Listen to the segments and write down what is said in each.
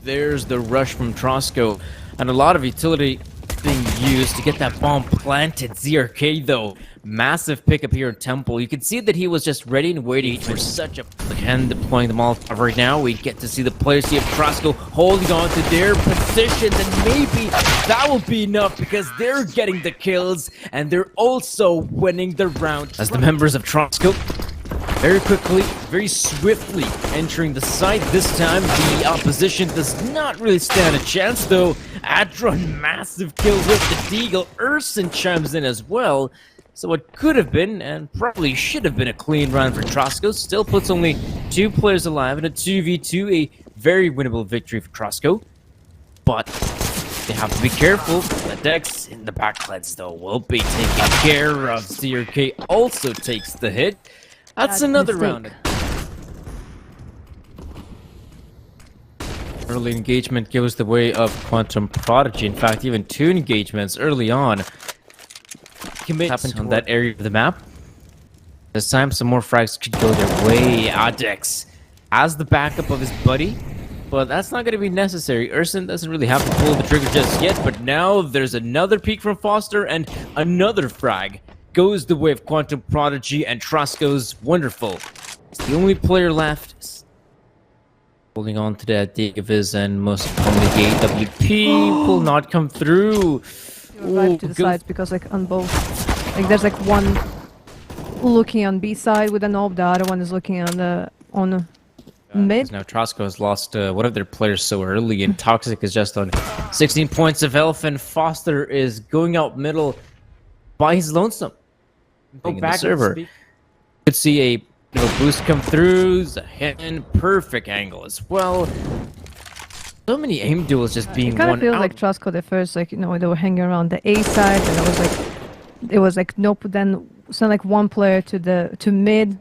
There's the rush from Trasko, and a lot of utility being used to get that bomb planted. ZRK though, massive pickup here in Temple. You can see that he was just ready and waiting for such a hand deploying the Molotov right now. We get to see the players here of Trasko holding on to their positions, and maybe that will be enough because they're getting the kills and they're also winning the round as the members of Trasko very quickly, very swiftly entering the site. This time, the opposition does not really stand a chance, though. Adron, massive kill with the Deagle. Urson chimes in as well. So what could have been, and probably should have been, a clean round for Trasko, still puts only 2 players alive in a 2v2, a very winnable victory for Trasko. But they have to be careful. The Dex in the backlets, though, will be taken care of. ZRK also takes the hit. That's another round. Early engagement goes the way of Quantum Prodigy. In fact, even 2 engagements early on happened on that area of the map. This time, some more frags could go their way. Adex has the backup of his buddy, but that's not going to be necessary. Urson doesn't really have to pull the trigger just yet, but now there's another peek from Foster, and another frag goes the way of Quantum Prodigy, and Trasko's wonderful. It's the only player left. Holding on to that dig of his, and most probably the AWP will not come through. Right to the sides because like on both, like there's like one looking on B side with an AWP, the other one is looking on the mid. Now Trasko has lost one of their players so early, and Toxic is just on 16 points of health, and Foster is going out middle by his lonesome. Go back to the server. Could see a boost come through. Zahen, perfect angle as well. So many aim duels just being it kind won of feels out. like Trasko the first, like, you know, they were hanging around the A side, and it was like nope. Then sent like one player to mid,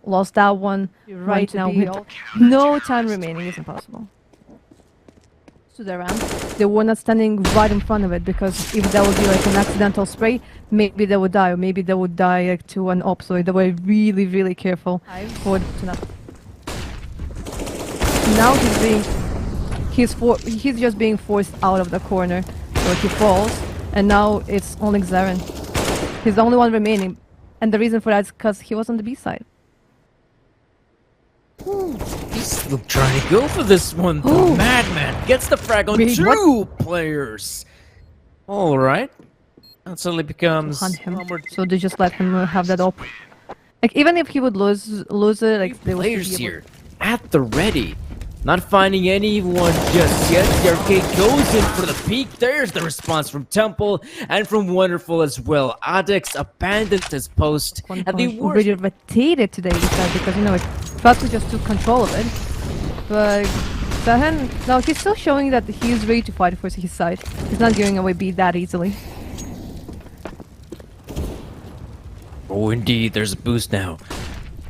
lost that one. Right now with no time remaining is impossible. To the ramp, they were not standing right in front of it, because if that would be like an accidental spray, maybe they would die, or maybe they would die like to an op. So they were really careful for to not. Now he's just being forced out of the corner, so he falls, and now it's only Xaren. He's the only one remaining, and the reason for that is because he was on the B side. He's still trying to go for this one. The Madman gets the frag on 2 players. All right, that suddenly becomes Hunt him. So they just let him have that op. Like even if he would lose it, like they players here at the ready. Not finding anyone just yet. The arcade goes in for the peak. There's the response from Temple and from Wonderful as well. Adex abandoned his post. And they were really rotated today because you know like Trasko just took control of it. But Zahen, now he's still showing that he's ready to fight for his side. He's not giving away B that easily. Oh indeed, there's a boost now.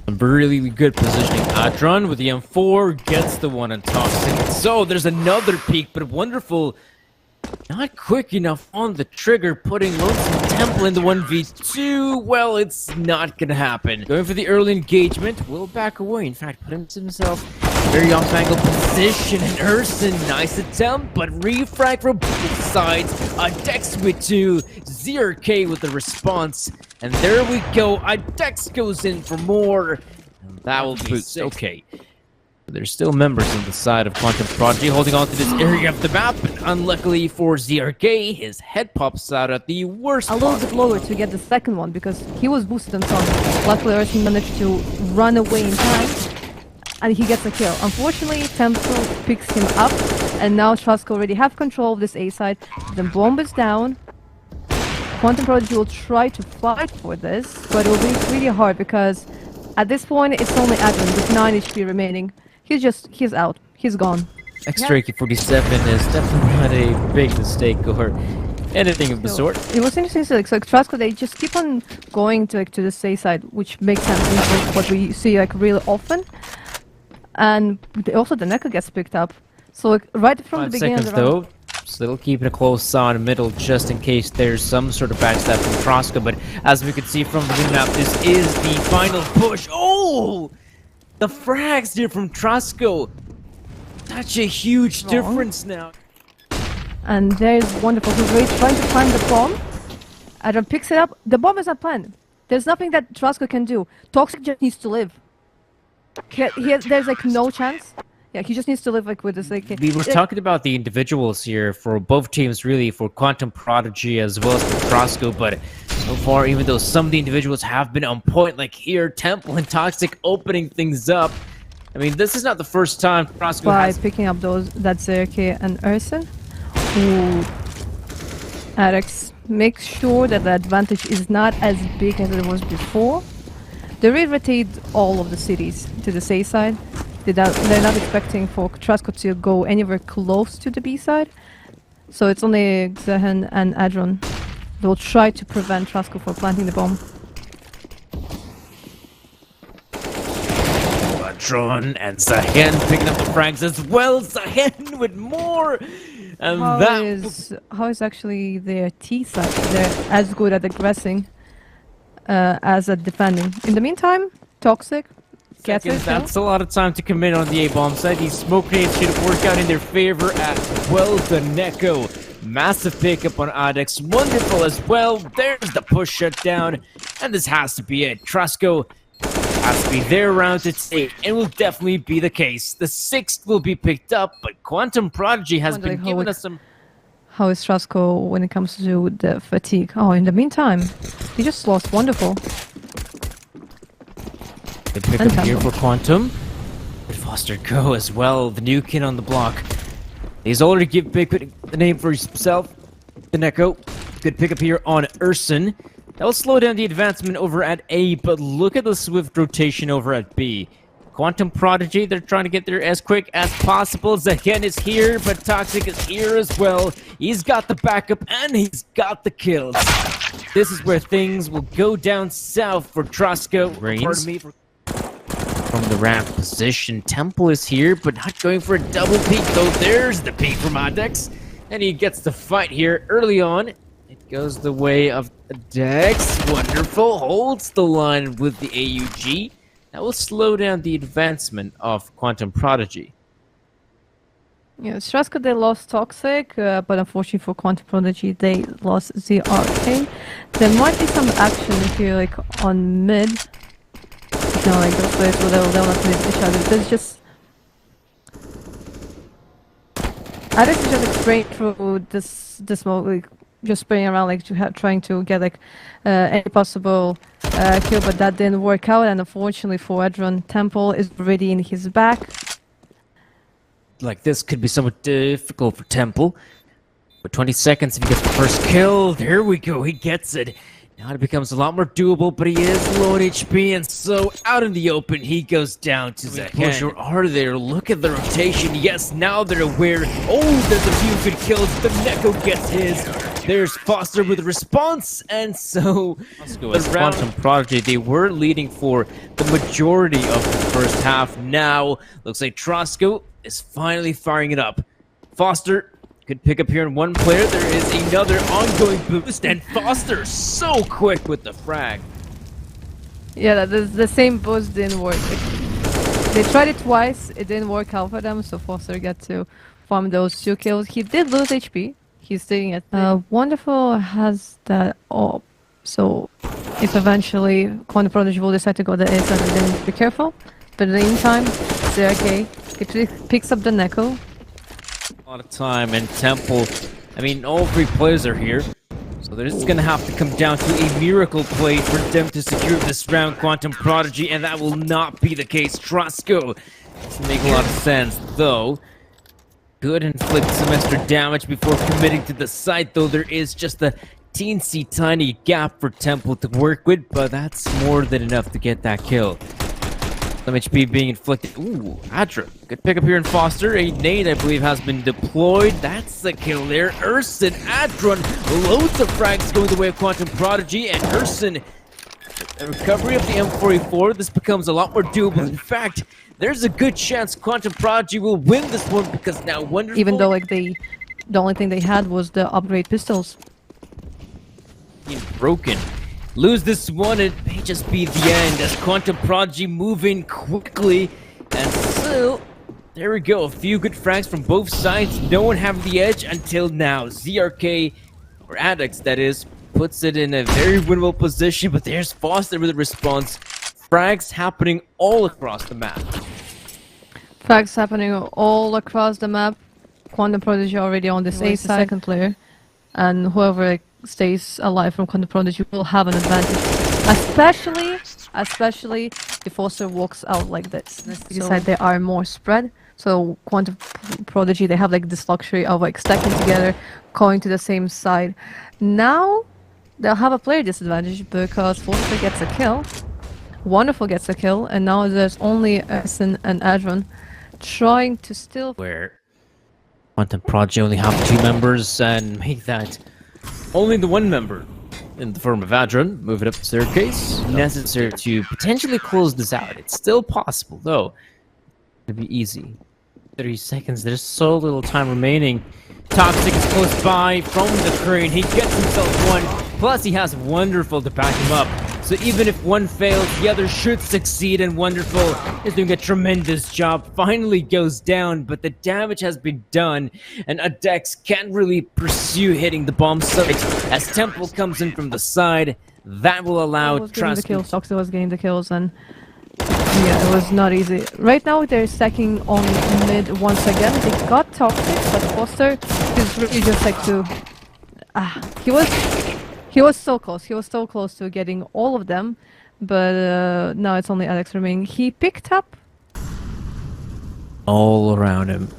Some really good positioning. Adron with the M4 gets the one on Toxic. So there's another peek, but Wonderful not quick enough on the trigger, putting Lonesome Temple into 1v2. Well, it's not gonna happen. Going for the early engagement, will back away. In fact, put himself very off-angle position, and Urson, nice attempt, but refrag from both sides. Dex with 2, ZRK with the response, and there we go. Dex goes in for more, and that will be okay. There's still members on the side of Quantum Prodigy holding on to this area of the map, but unluckily for ZRK, his head pops out at the worst. A little bit lower to get the second one because he was boosted on some. Luckily, Urson managed to run away in time, and he gets a kill. Unfortunately, Temple picks him up, and now Trasko already have control of this A side. The bomb is down. Quantum Prodigy will try to fight for this, but it will be really hard because at this point it's only Admin with 9 HP remaining. He's out. He's gone. Extra AK-47 is definitely not a big mistake or anything of the sort. It was interesting to see, like, so Trasko, they just keep on going to the safe side, which makes sense. Which is what we see like really often. And also the Neko gets picked up. So like, right from the beginning of the round, though, still keeping a close eye on the middle just in case there's some sort of backstab from Trasko. But as we can see from the map, this is the final push. Oh! The frags here from Trasko. such a huge Wrong. difference now. And there's wonderful who's really trying to plant the bomb. Adam picks it up. The bomb is not planted. There's nothing that Trasko can do. Toxic just needs to live. There's like no chance. Yeah, he just needs to live like with this like. We were talking about the individuals here for both teams, really, for Quantum Prodigy as well as for Trasko, but so far, even though some of the individuals have been on point, like here, Temple and Toxic opening things up. I mean, this is not the first time Trasko by has... picking up those that Zerke and Urson. Ooh. Alex, make sure that the advantage is not as big as it was before. They re-rotate all of the cities to the A side. They're not expecting for Trasko to go anywhere close to the B side. So it's only Zehen and Adron. They'll try to prevent Trasko from planting the bomb. Adron and Zehen picking up the frags as well. Zehen with more! And how is actually their T side? They're as good at aggressing as at defending. In the meantime, Toxic gets it. That's a lot of time to commit on the A-bomb side. These smoke grenades should work out in their favor as well. The Neko. Massive pickup on Adex. Wonderful as well. There's the push shutdown. And this has to be it. Trasko has to be their round to take. It will definitely be the case. The 6th will be picked up, but Quantum Prodigy has been giving us some... How is Trasko when it comes to the fatigue? Oh, in the meantime, he just lost Wonderful. Good pick up here for Quantum. Foster go as well, the new kid on the block. He's already given the name for himself. The Neko. Good pick up here on Urson. That will slow down the advancement over at A, but look at the swift rotation over at B. Quantum Prodigy, they're trying to get there as quick as possible. Zehen is here, but Toxic is here as well. He's got the backup and he's got the kills. This is where things will go down south for Trasko. Pardon me for... From the ramp position, Temple is here, but not going for a double peek, though. There's the peek from Adex, and he gets the fight here early on. It goes the way of Adex. Wonderful, holds the line with the AUG. That will slow down the advancement of Quantum Prodigy. Yeah, Trasko, they lost Toxic, but unfortunately for Quantum Prodigy, they lost the arcade. There might be some action if you're like on mid. No, like those players will they'll not miss each other. There's just Alex is just like spraying through this smoke, like just spraying around, like trying to get like any possible kill, but that didn't work out. And unfortunately for Adron, Temple is already in his back. Like this could be somewhat difficult for Temple. But 20 seconds if he gets the first kill. There we go, he gets it. Now it becomes a lot more doable, but he is low on HP, and so out in the open, he goes down to Zehen. Push are there. Look at the rotation. Yes, now they're aware. Oh, there's a few good kills. The Neko gets his. There's Foster with a response, and so the Quantum Prodigy, they were leading for the majority of the first half. Now, looks like Trasko is finally firing it up. Foster could pick up here in one player. There is another ongoing boost, and Foster so quick with the frag. Yeah, the same boost didn't work. They tried it twice, it didn't work out for them, so Foster got to farm those 2 kills. He did lose HP. He's staying at Wonderful has that up. So if eventually Quantum Prodigy will decide to go the A side, then be careful. But in the meantime, they're okay. He picks up the Neko. A lot of time, and Temple, I mean, all 3 players are here, so they're just gonna have to come down to a miracle play for them to secure this round, Quantum Prodigy, and that will not be the case. Trasko doesn't make a lot of sense, though. Could inflict some extra damage before committing to the site, though there is just a teensy tiny gap for Temple to work with, but that's more than enough to get that kill. Some HP being inflicted. Ooh, Adra. Good pick up here in Foster. A nade, I believe, has been deployed. That's the kill there. Urson, Adron. Loads of frags going the way of Quantum Prodigy. And Urson, the recovery of the M44. This becomes a lot more doable. In fact, there's a good chance Quantum Prodigy will win this one because now Wonderful... Even though, like, the only thing they had was the upgrade pistols. Broken. Lose this one, it may just be the end as Quantum Prodigy move in quickly, and still There we go, a few good frags from both sides. No one having the edge until now. ZRK, or Addicts that is, puts it in a very winnable position, but there's Foster with a response. Frags happening all across the map. Frags happening all across the map. Quantum Prodigy already on this A side, second player. And whoever stays alive from Quantum Prodigy will have an advantage. Especially if Foster walks out like this. This side they are more spread. So Quantum Prodigy, they have like this luxury of like stacking together, going to the same side. Now they'll have a player disadvantage because Foster gets a kill. Wonderful gets a kill, and now there's only Ersin and Adron trying to still... Where Quantum Prodigy only have 2 members and make that only the 1 member in the form of Adron. Move it up the staircase. Necessary to potentially close this out. It's still possible, though. It'd be easy. 30 seconds. There's so little time remaining. Toxic is close by from the crane. He gets himself 1. Plus, he has Wonderful to back him up. So even if one fails, the other should succeed, and Wonderful is doing a tremendous job. Finally goes down, but the damage has been done, and Adex can't really pursue hitting the bomb site as Temple comes in from the side. That will allow Trasko. Toxic was getting the kills, and yeah, it was not easy. Right now they're stacking on mid once again. They got Toxic, but Foster is really just like to... He was so close. He was so close to getting all of them, but now it's only Alex remaining. He picked up all around him.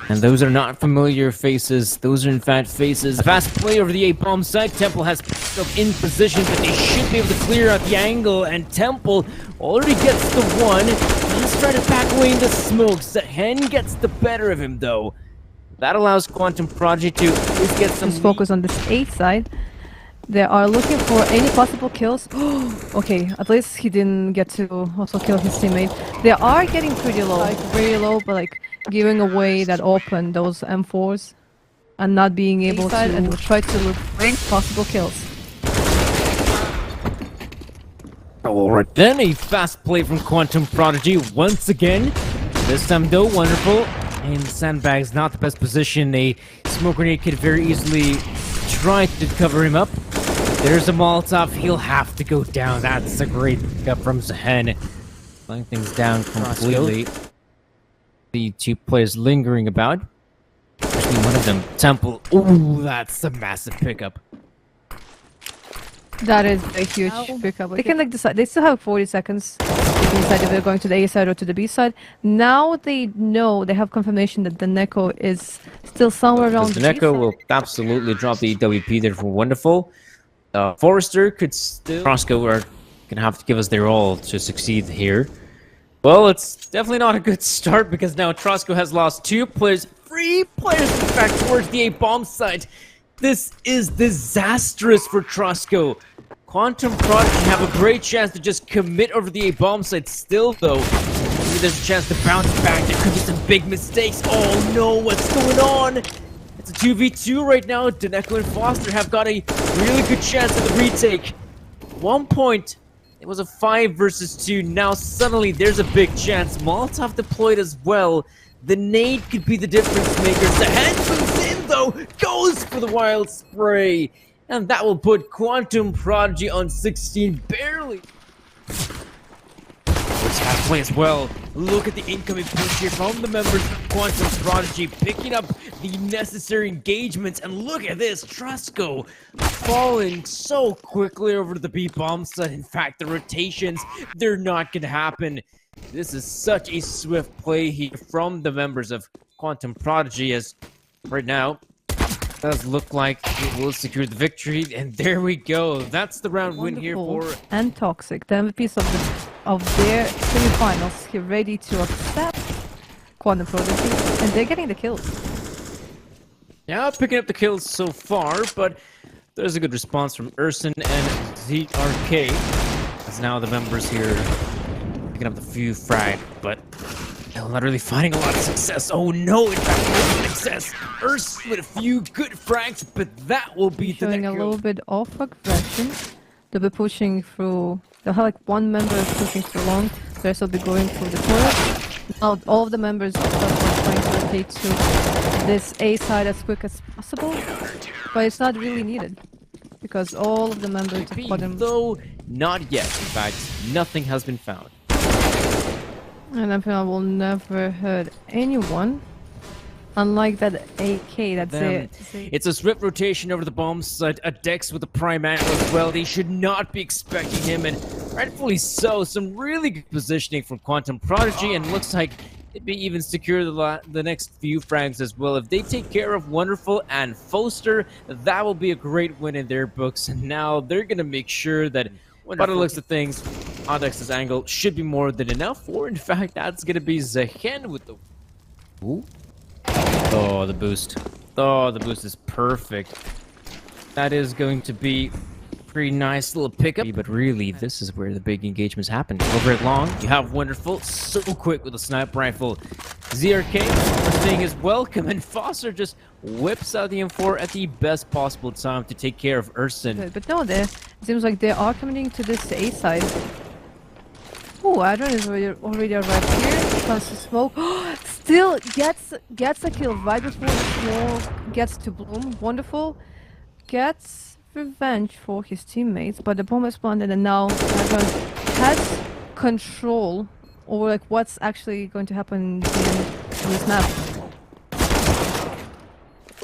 And those are not familiar faces. Those are in fact faces. A fast play over the A-bomb side. Temple has himself in position, but they should be able to clear out the angle. And Temple already gets the 1. He's trying to back away in the smoke. Hen gets the better of him, though. That allows Quantum Prodigy to at least get some focus on this A side. They are looking for any possible kills. Okay, at least he didn't get to also kill his teammate. They are getting pretty low, but like giving away that open, those M4s, and not being able to and try to look for possible kills. Alright then, a fast play from Quantum Prodigy once again. This time though, Wonderful. And Sandbag's not the best position. A smoke grenade could very easily try to cover him up. There's a Molotov. He'll have to go down. That's a great pickup from Zahen. Slowing things down completely. The 2 players lingering about. Especially one of them, Temple. Ooh, that's a massive pickup. That is a huge pickup. They can like decide. They still have 40 seconds. They can decide if they're going to the A side or to the B side. Now they know, they have confirmation that the Neko is still somewhere around the Neko will absolutely drop the WP there for Wonderful. Forrester could still... Trasko are gonna have to give us their all to succeed here. Well, it's definitely not a good start because now Trasko has lost 2 players, 3 players in fact towards the A-bomb site. This is disastrous for Trasko. Quantum Prodigy have a great chance to just commit over the A-bomb site still, though. Maybe there's a chance to bounce back. There could be some big mistakes. Oh no, what's going on? It's a 2v2 right now. Deneko and Foster have got a really good chance at the retake. 1 point. It was a 5 versus 2. Now suddenly there's a big chance. Molotov deployed as well. The nade could be the difference maker. The hand moves in though, goes for the wild spray. And that will put Quantum Prodigy on 16, barely. It's halfway as well. Look at the incoming push here from the members of Quantum Prodigy, picking up the necessary engagements. And look at this, Trasko falling so quickly over to the B-bomb site. In fact, the rotations, they're not going to happen. This is such a swift play here from the members of Quantum Prodigy, as right now it does look like it will secure the victory. And there we go. That's the round win here for... And Toxic, the MVPs of their semifinals, here ready to accept Quantum Prodigy, and they're getting the kills. Yeah, picking up the kills so far, but there's a good response from Ersin and ZRK. As now the members here picking up the few frag, but not really finding a lot of success. Oh no, in fact, no success. Ersin with a few good frags, but that will be the showing a little bit of aggression. They'll be pushing through. They'll have like 1 member pushing through long. The rest will be going through the turret. All of the members of Trasko are trying to rotate to this A side as quick as possible, but it's not really needed because all of the members of bottom. Though not yet. In fact, nothing has been found. And I feel I will never hurt anyone. Unlike that AK, that's it. It's a swift rotation over the bomb site. A Dex with a prime angle as well. They should not be expecting him, and rightfully so. Some really good positioning from Quantum Prodigy, and looks like they'd be even secure the next few frags as well. If they take care of Wonderful and Foster, that will be a great win in their books. And now they're gonna make sure that, by the looks of things, Adex's angle should be more than enough, or in fact, that's gonna be Zehen with the. Ooh. Oh, the boost. Oh, the boost is perfect. That is going to be a pretty nice little pickup. But really, this is where the big engagements happen. Over at long, you have Wonderful, so quick with a sniper rifle. ZRK, for saying is welcome, and Foster just whips out the M4 at the best possible time to take care of Urson. But no, it seems like they are coming to this A side. Oh, Adron is already arrived here. Comes to smoke. Still gets a kill right before the smoke gets to Bloom. Wonderful. Gets revenge for his teammates, but the bomb is planted, and now Adron has control over like what's actually going to happen in this map.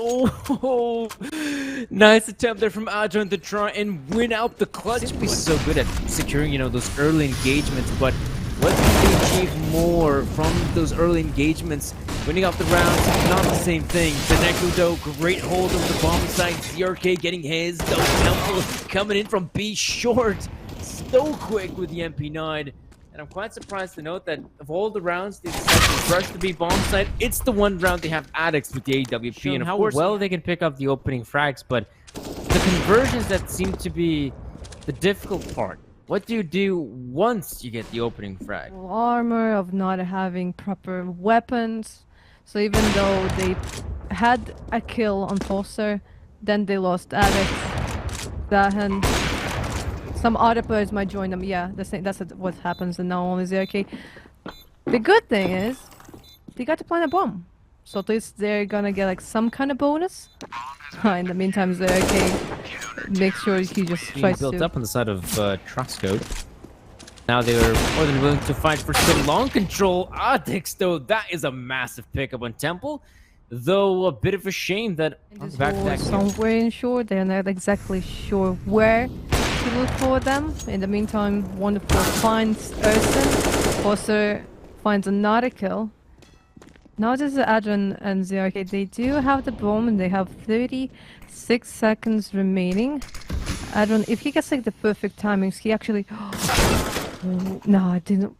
Oh, nice attempt there from Adron to try and win out the clutch. He's so good at securing, you know, those early engagements, but what can they achieve more from those early engagements? Winning out the rounds, not the same thing. Zeneku, though, great hold of the bomb site. ZRK getting his, though Temple coming in from B short. So quick with the MP9. And I'm quite surprised to note that of all the rounds they decided to rush the B bomb site, it's the one round they have Addicts with the AWP, and of course, well, they can pick up the opening frags, but the conversions that seem to be the difficult part. What do you do once you get the opening frag? Armor, of not having proper weapons. So even though they had a kill on Foster, then they lost Addicts, Zahen. Some other players might join them. Yeah, that's what happens, and now only ZRK. The good thing is, they got to plant a bomb. So at least they're gonna get like some kind of bonus. In the meantime, ZRK makes sure he just tries to... built up on the side of Trasko. Now they were more than willing to fight for some long control. Adix, though, that is a massive pickup on Temple. Though a bit of a shame that... somewhere in shore, they're not exactly sure where to look for them. In the meantime, Wonderful finds Urson. Foster finds another kill. Now this is Adron and ZRK. They do have the bomb and they have 36 seconds remaining. Adron, if he gets like the perfect timings, he actually... no, it didn't.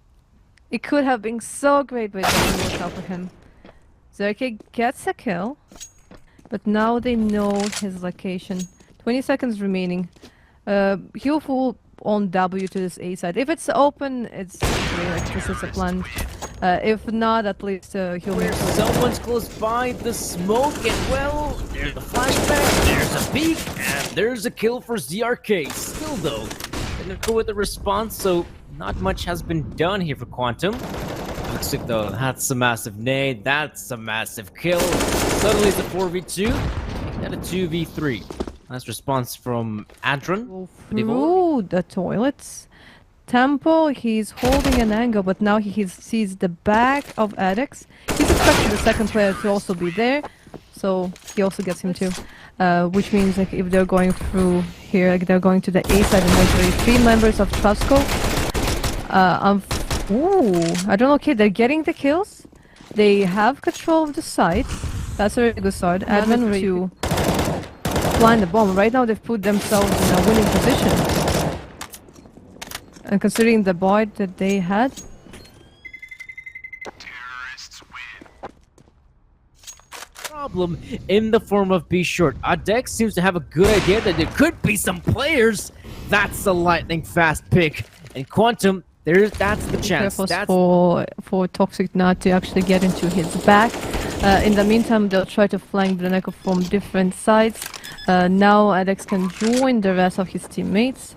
It could have been so great, but it didn't work out for him. ZRK gets a kill, but now they know his location. 20 seconds remaining. He'll fall on W to this A side. If it's open, it's really like this is a plan. If not, at least he'll make sure. Someone's close by the smoke, and well, there's a flashback, there's a peek, and there's a kill for ZRK. Still though, they're gonna go with the response, so not much has been done here for Quantum. Looks like though, that's a massive nade, that's a massive kill. Suddenly it's a 4v2, and a 2v3. Nice response from Adron. Through the toilets. Temple, he's holding an angle, but now he sees the back of Addix. He's expecting the second player to also be there, so he also gets him too. Which means like if they're going through here, like they're going to the A side, and there's 3 members of Trasko. Ooh, I don't know. Okay, they're getting the kills. They have control of the site. That's a really good start. Admin to blind the bomb. Right now they've put themselves in a winning position. And considering the void that they had, problem in the form of B short. Adex seems to have a good idea that there could be some players. That's a lightning fast pick. And Quantum, that's the chance. That's for Toxic not to actually get into his back. In the meantime, they'll try to flank Blaneko from different sides. Now Adex can join the rest of his teammates.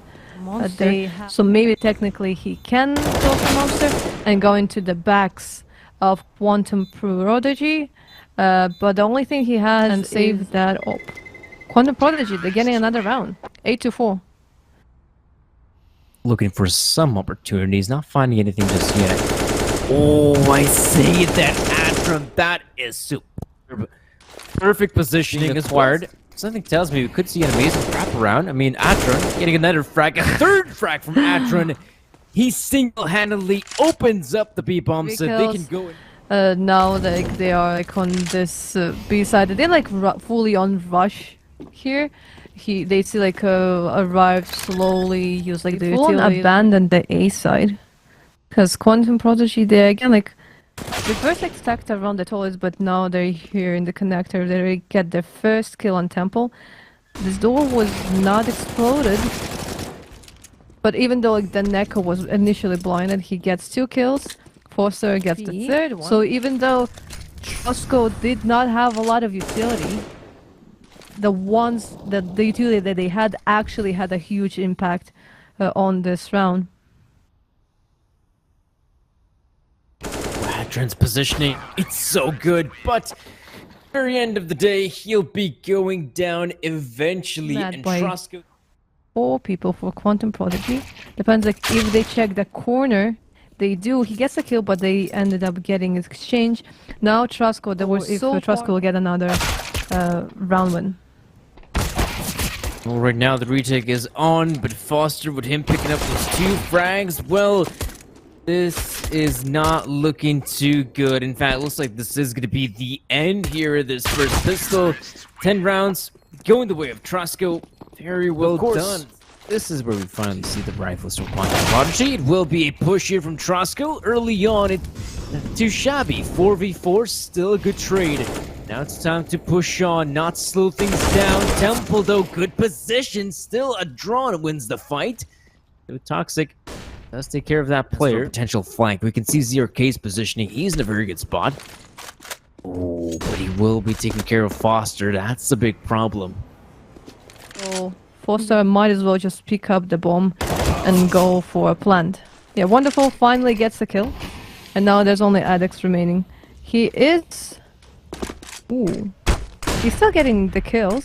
So maybe technically he can kill the monster and go into the backs of Quantum Prodigy. But the only thing he has and save that up. Quantum Prodigy, they're getting another round. 8-4. Looking for some opportunities, not finding anything just yet. Oh, I say that, Adram, that is superb. Perfect positioning acquired. Something tells me we could see an amazing wraparound. I mean, Adron getting another frag, a third frag from Adron. He single-handedly opens up the B-bomb so they can go in. Now they are like on this B side. They're like fully on rush here. They see like arrive slowly, use like the utility. Abandon the A side. Because Quantum Prodigy, they again like the first like stacked around the toilets, but now they're here in the connector. They get their first kill on Temple. This door was not exploded. But even though like, the Neko was initially blinded, he gets 2 kills. Forster gets the third one. So even though Trasko did not have a lot of utility, the utility that they had actually had a huge impact on this round. Adron's positioning, it's so good, but very end of the day, he'll be going down eventually, and Trasko... 4 people for Quantum Prodigy. Depends like if they check the corner. They do. He gets a kill, but they ended up getting exchange. Now Trasko, Trasko will get another round win. Well, right now the retake is on, but Foster with him picking up those 2 frags, well, this is not looking too good. In fact, it looks like this is going to be the end here of this first pistol. 10 rounds going the way of Trasko. Very well done. This is where we finally see the rifles from Quantum Prodigy. It will be a push here from Trasko. Early on, it's too shabby. 4v4, still a good trade. Now it's time to push on, not slow things down. Temple, though, good position. Still a draw wins the fight. Toxic does take care of that player. Potential flank. We can see ZRK's positioning. He's in a very good spot. Oh, but he will be taking care of Foster. That's a big problem. So Foster might as well just pick up the bomb and go for a plant. Yeah, wonderful. Finally gets the kill. And now there's only Adex remaining. He is... Ooh. He's still getting the kills.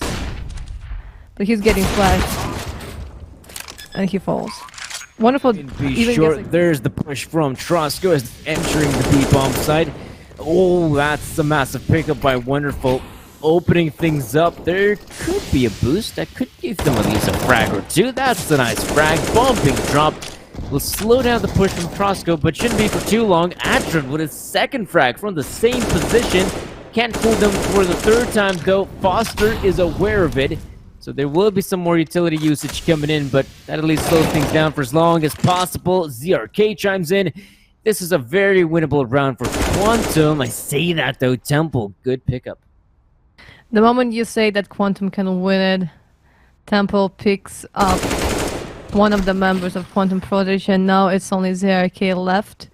But he's getting flashed. And he falls. Wonderful. Be sure, there's the push from Trasko as entering the B-bomb side. Oh, that's a massive pickup by Wonderful. Opening things up, there could be a boost that could give them at least a frag or 2. That's a nice frag. Bomb being dropped will slow down the push from Trasko, but shouldn't be for too long. Adron with his second frag from the same position. Can't fool them for the 3rd time, though. Foster is aware of it, so there will be some more utility usage coming in, but that at least slows things down for as long as possible. ZRK chimes in. This is a very winnable round for Quantum. I say that, though. Temple, good pickup. The moment you say that Quantum can win it, Temple picks up one of the members of Quantum Prodigy, and now it's only ZRK left.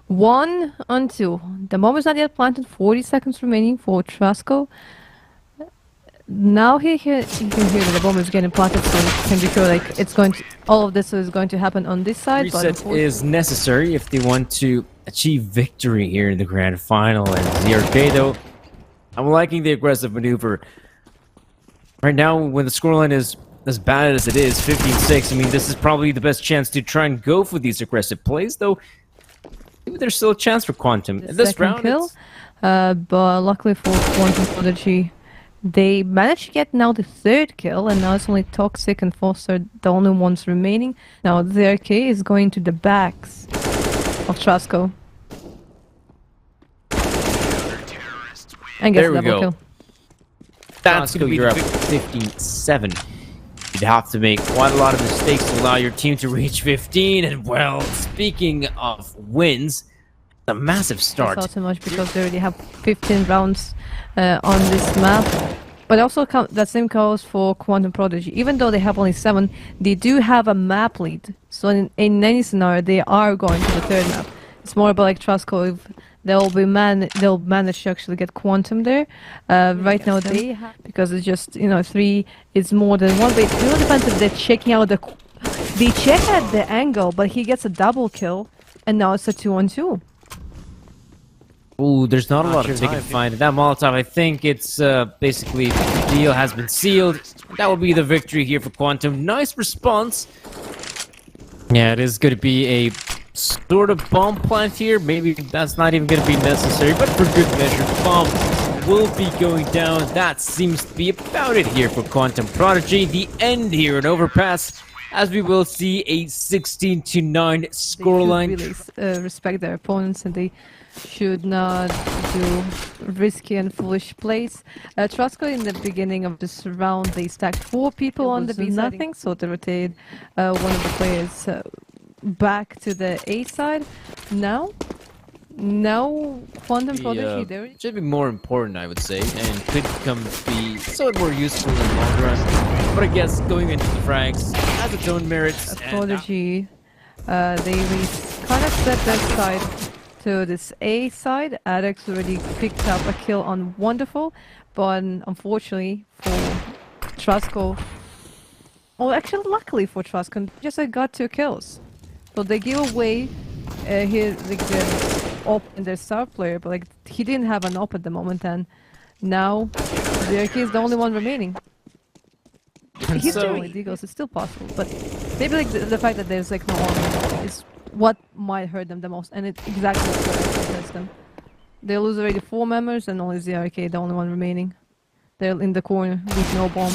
1 on 2. The bomb is not yet planted. 40 seconds remaining for Trasko. Now he can hear that the bomb is getting planted, so he can be sure like it's going to. All of this is going to happen on this side. Reset is necessary if they want to achieve victory here in the grand final. And ZRK, though, I'm liking the aggressive maneuver. Right now, when the scoreline is as bad as it is, 15-6, I mean, this is probably the best chance to try and go for these aggressive plays, though maybe there's still a chance for Quantum. In this round, kill, but luckily for Quantum Prodigy, they managed to get now the 3rd kill, and now it's only Toxic and Foster, the only ones remaining. Now the RK is going to the backs of Trasko. And gets a double kill. That's going to be 15-7. You'd have to make quite a lot of mistakes to allow your team to reach 15. And, well, speaking of wins, a massive start. Not so much because they already have 15 rounds on this map. But also that same goes for Quantum Prodigy. Even though they have only 7, they do have a map lead. So in any scenario, they are going to the 3rd map. It's more about like Trasko, if they'll manage to actually get Quantum there. Right now they have, because it's just 3 is more than 1. But it really depends if they're checking out they check at the angle, but he gets a double kill, and now it's a 2-on-2. Ooh, there's not a lot of time they can find. That Molotov, I think it's basically the deal has been sealed. That will be the victory here for Quantum. Nice response. Yeah, it is going to be a sort of bomb plant here. Maybe that's not even going to be necessary, but for good measure, bomb will be going down. That seems to be about it here for Quantum Prodigy. The end here in Overpass, as we will see a 16-9 scoreline. They should really respect their opponents, and they should not do risky and foolish plays. Trasko, in the beginning of this round, they stacked 4 people on the B side, nothing, so they rotated one of the players back to the A side. Now Quantum Prodigy there should be more important, I would say, and could be somewhat more useful in the long run. But I guess going into the frags has its own merits. Prodigy, they kind of set their side to this A side. Adex already picked up a kill on Wonderful, but unfortunately for Trasko, well, actually luckily for Trasko, just got 2 kills. So they give away his the op in their star player, but he didn't have an op at the moment, and now Zerk is the only one remaining. He's doing it, Eagles, it's still possible, but maybe the fact that there's no armor is what might hurt them the most, and it's exactly what hurts them. They lose already 4 members, and only ZRK, the only one remaining. They're in the corner with no bomb.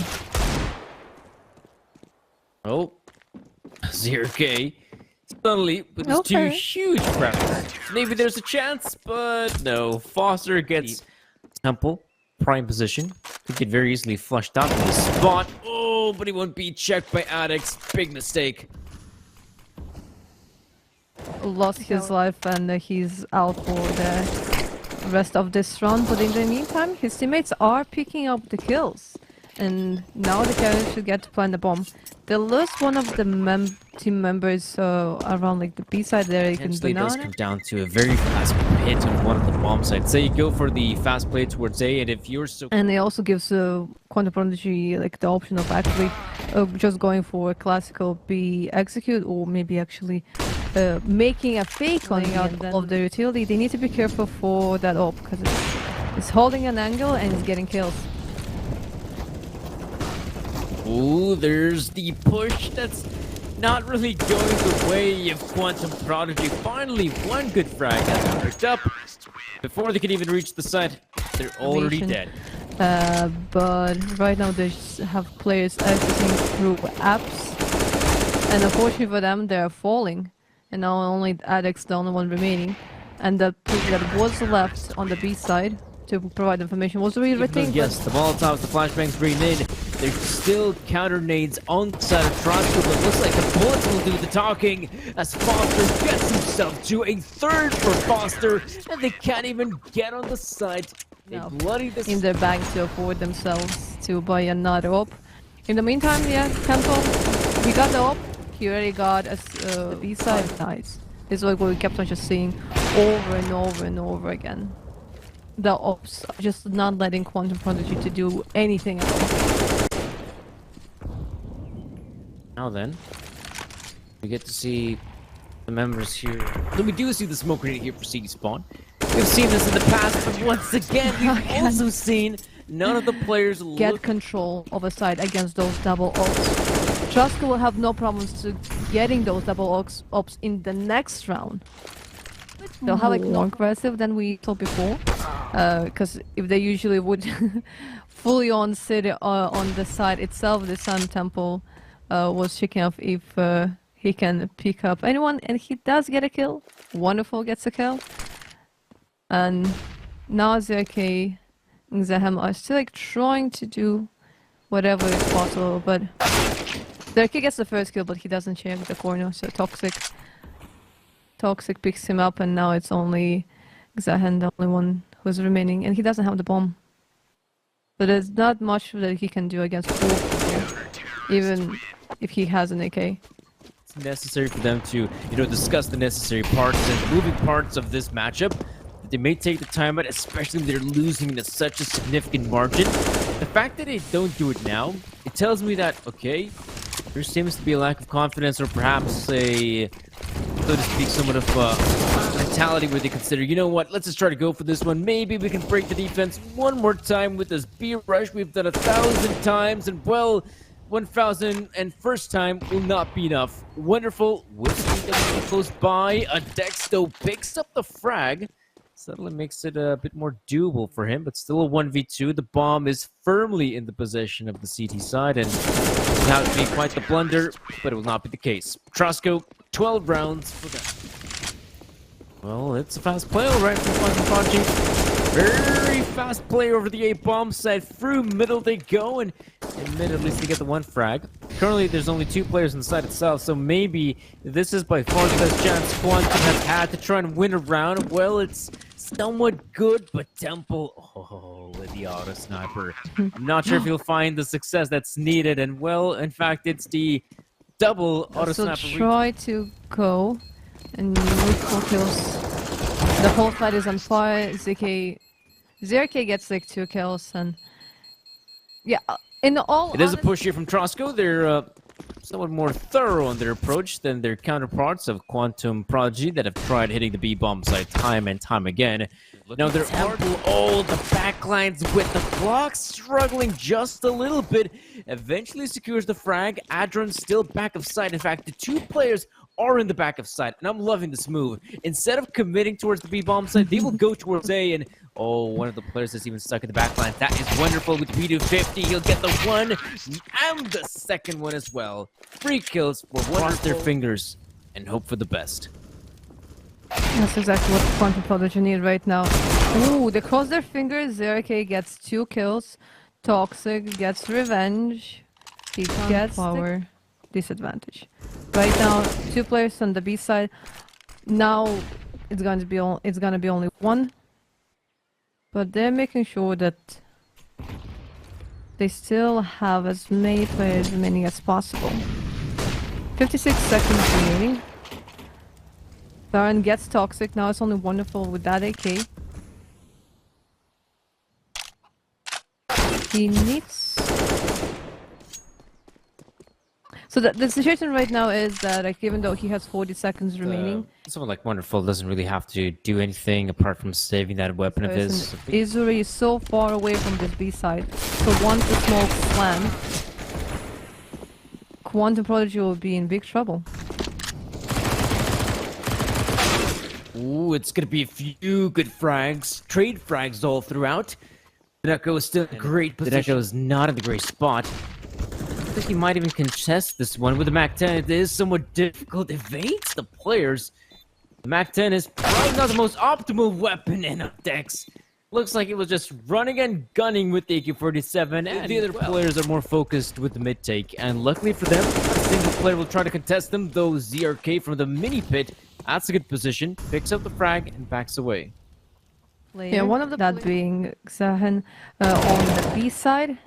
Oh, ZRK suddenly with his 2 huge frags. Maybe there's a chance, but no. Foster gets Temple prime position. Could get very easily flushed out from the spot. Oh, but he won't be checked by Addicts. Big mistake. Lost his life, and he's out for the rest of this round, but in the meantime his teammates are picking up the kills, and now the carrier should get to plant the bomb. They lost one of the team members around the B side there. You can it does come down to a very fast hit on one of the bomb sites. Say you go for the fast play towards A, and if you're so... And it also gives Quantum Prodigy the option of actually just going for a classical B execute, or maybe actually making a fake on of the utility. They need to be careful for that op, because it's holding an angle and it's getting kills. Ooh, there's the push that's not really going the way of Quantum Prodigy. Finally, one good frag has been picked up. Before they can even reach the site, they're already dead. But right now they have players exiting through apps, and unfortunately for them, they're falling. And now only Adex, the only one remaining. And the push that was left on the B side to provide information was really retained. Yes, the Molotovs, the flashbangs bring in. There's still counter nades on the side of Trasko, but looks like the bullets will do the talking as Foster gets himself to a 3rd for Foster, and they can't even get on the site. They bloody this in their bag to afford themselves to buy another op. In the meantime, yeah, Temple, he got the op. He already got a B side. Nice. This is what we kept on just seeing over and over and over again. The ops are just not letting Quantum Prodigy to do anything at all. Now then, we get to see the members here. So we do see the smoke grenade here for CD Spawn. We've seen this in the past, but once again, we've also seen none of the players get control of a side against those double ops. Trasko will have no problems to getting those double ops in the next round. They'll have more aggressive than we thought before, because if they usually would fully on sit on the side itself, this time Temple was checking off if he can pick up anyone, and he does get a kill. Wonderful gets a kill, and now ZK and Zahem are still trying to do whatever is possible, but ZK gets the first kill, but he doesn't check the corner, so Toxic picks him up, and now it's only Zahen, the only one who's remaining, and he doesn't have the bomb. So there's not much that he can do against 4 people, even if he has an AK. It's necessary for them to, discuss the necessary parts and moving parts of this matchup. They may take the time out, especially when they're losing in such a significant margin. The fact that they don't do it now, it tells me that, okay, there seems to be a lack of confidence, or perhaps a, so to speak, somewhat of mentality where they consider, you know what, let's just try to go for this one. Maybe we can break the defense one more time with this B rush we've done 1,000 times, and well, 1,001st time will not be enough. Wonderful. With close by, a Dexto picks up the frag. Suddenly makes it a bit more doable for him, but still a 1v2. The bomb is firmly in the possession of the CT side, and now it be quite the blunder, but it will not be the case. Trasko, 12 rounds for that. Well, it's a fast play, all right, from Prodigy. Very fast play over the A bomb side. Through middle they go, and in mid at least they get the one frag. Currently, there's only 2 players on the side itself, so maybe this is by far the best chance Quantum has had to try and win a round. Well, it's somewhat good, but Temple, with the auto sniper. I'm not sure if he'll find the success that's needed, and well, in fact, it's the double auto sniper. So try to go and move 4 kills. The whole fight is on fire. ZRK gets like 2 kills, and yeah, in all. It is a push here from Trasko. They're somewhat more thorough on their approach than their counterparts of Quantum Prodigy that have tried hitting the B bomb site time and time again. Now they're the backlines with the clock struggling just a little bit. Eventually secures the frag. Adron still back of sight. In fact, the 2 players are in the back of sight, and I'm loving this move. Instead of committing towards the B bomb site, they will go towards A, and one of the players is even stuck in the back line. That is wonderful with B250. He'll get the 1 and the second one as well. 3 kills for cross their fingers and hope for the best. That's exactly what Quantum Prodigy need right now. Ooh, they cross their fingers. ZRK gets 2 kills. Toxic gets revenge. He gets power. Disadvantage. Right now, 2 players on the B side. Now it's gonna be only 1. But they're making sure that they still have as many players remaining as possible. 56 seconds remaining. Baron gets Toxic. Now it's only wonderful with that AK. He needs... So the situation right now is that, like, even though he has 40 seconds remaining, someone like Wonderful doesn't really have to do anything apart from saving that weapon of his. Izuri is so far away from this B side, so once the smoke slams, Quantum Prodigy will be in big trouble. Ooh, it's gonna be a few good frags, trade frags all throughout. Ghetto is still in a great position. Ghetto is not in the great spot. I think he might even contest this one with the MAC-10. It is somewhat difficult. Evades the players. The MAC-10 is probably not the most optimal weapon in Dex. Looks like it was just running and gunning with the AK-47, and the other players are more focused with the mid-take. And luckily for them, a single player will try to contest them, though ZRK from the mini-pit, that's a good position, picks up the frag and backs away. Yeah, one of the that being Zahan on the B side,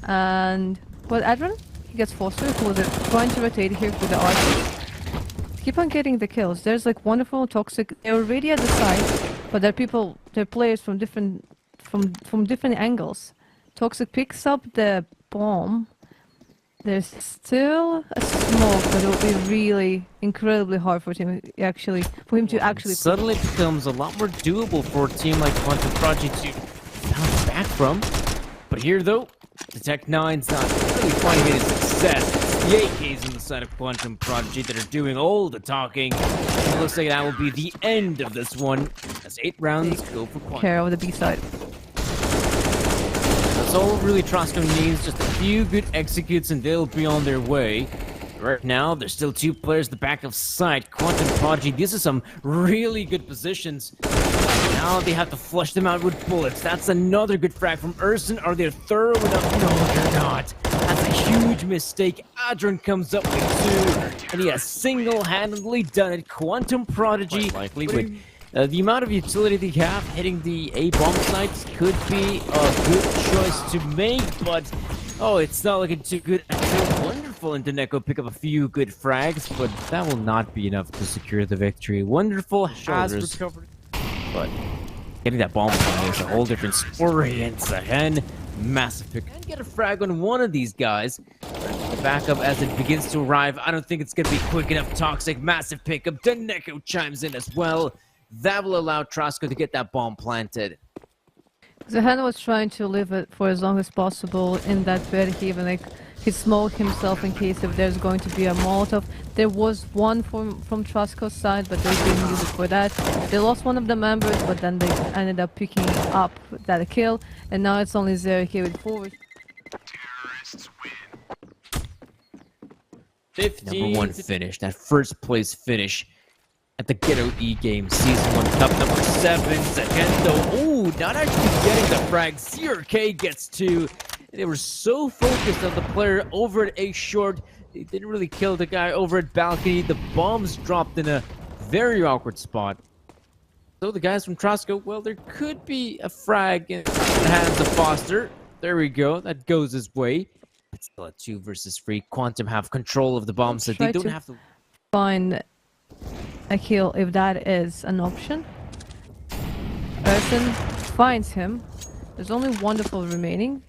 and well, Adron, he gets Foster, who was trying to rotate here for the archer. Keep on getting the kills. There's like wonderful Toxic. They're already at the side, but they're players from different angles. Toxic picks up the bomb. There's still a smoke, but it'll be really incredibly hard for him to actually Suddenly it becomes a lot more doable for a team like Quantum Prodigy to bounce back from. But here though, the Tech 9's not really finding any success. It's the AKs on the side of Quantum Prodigy that are doing all the talking. It looks like that will be the end of this one, as 8 rounds go for Quantum. Care of the B side. That's all really Trasko needs, just a few good executes and they'll be on their way. Right now, there's still 2 players at the back of sight. Quantum Prodigy, these are some really good positions. Now they have to flush them out with bullets. That's another good frag from Urson. Are they thorough enough? No, they're not. That's a huge mistake. Adron comes up with 2, and he has single-handedly done it. Quantum Prodigy, likely with the amount of utility they have, hitting the A-bomb sites could be a good choice to make, but it's not looking too good. Wonderful into Neko pick up a few good frags, but that will not be enough to secure the victory. Wonderful has recovered, but getting that bomb is a whole different story. And Zahen, massive pick, and get a frag on one of these guys. The backup as it begins to arrive. I don't think it's gonna be quick enough. Toxic, massive pickup. Neko chimes in as well. that will allow Trasko to get that bomb planted. Zahan was trying to leave it for as long as possible in that bed. He even he smoked himself in case if there's going to be a Molotov. There was one from Trasko's side, but they didn't use it for that. They lost one of the members, but then they ended up picking up that kill, and now it's only Zero here with forward. 15 #1 finish, that first place finish at the Ghetto eGames Season 1 Cup number 7. Ghetto, ooh, not actually getting the frag. CRK gets 2. They were so focused on the player over at A short, they didn't really kill the guy over at balcony. The bombs dropped in a very awkward spot. So the guys from Trasko, well, there could be a frag in the hands of Foster. There we go, that goes his way. It's still a 2 versus 3. Quantum have control of the bomb, so they don't have to find a kill if that is an option. Erson finds him. There's only wonderful remaining.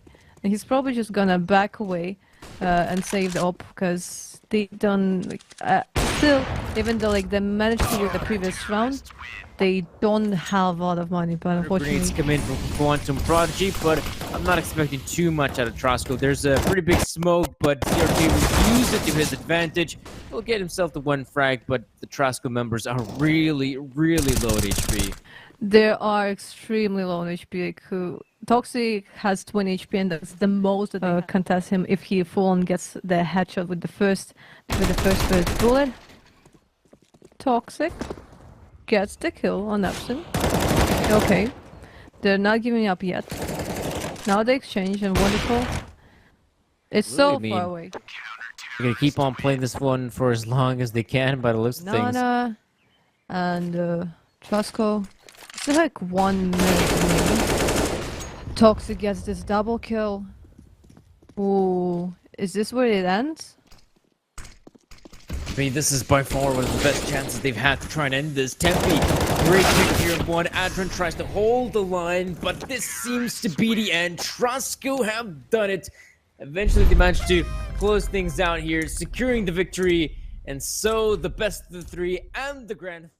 And he's probably just gonna back away and save the op because they don't still, even though they managed to win the previous round, they don't have a lot of money. But unfortunately, grenades come in from Quantum Prodigy, but I'm not expecting too much out of Trasko. There's a pretty big smoke, but CRK will use it to his advantage. He'll get himself the 1 frag, but the Trasko members are really, really low at HP. They are extremely low on HP. Toxic has 20 HP, and that's the most that they contest him if he full on gets the headshot with the first bullet. Toxic gets the kill on Epson. Okay, they're not giving up yet. Now they exchange, and wonderful. It's so far away. They're gonna keep on playing this one for as long as they can by the looks of things. Nana and Trasko. Still like 1 minute remaining. Toxic gets this double kill. Ooh, is this where it ends? I mean, this is by far one of the best chances they've had to try and end this. Tempe, great pick here in 1. Adrian tries to hold the line, but this seems to be the end. Trasko have done it. Eventually, they managed to close things out here, securing the victory, and so the best of the 3 and the grand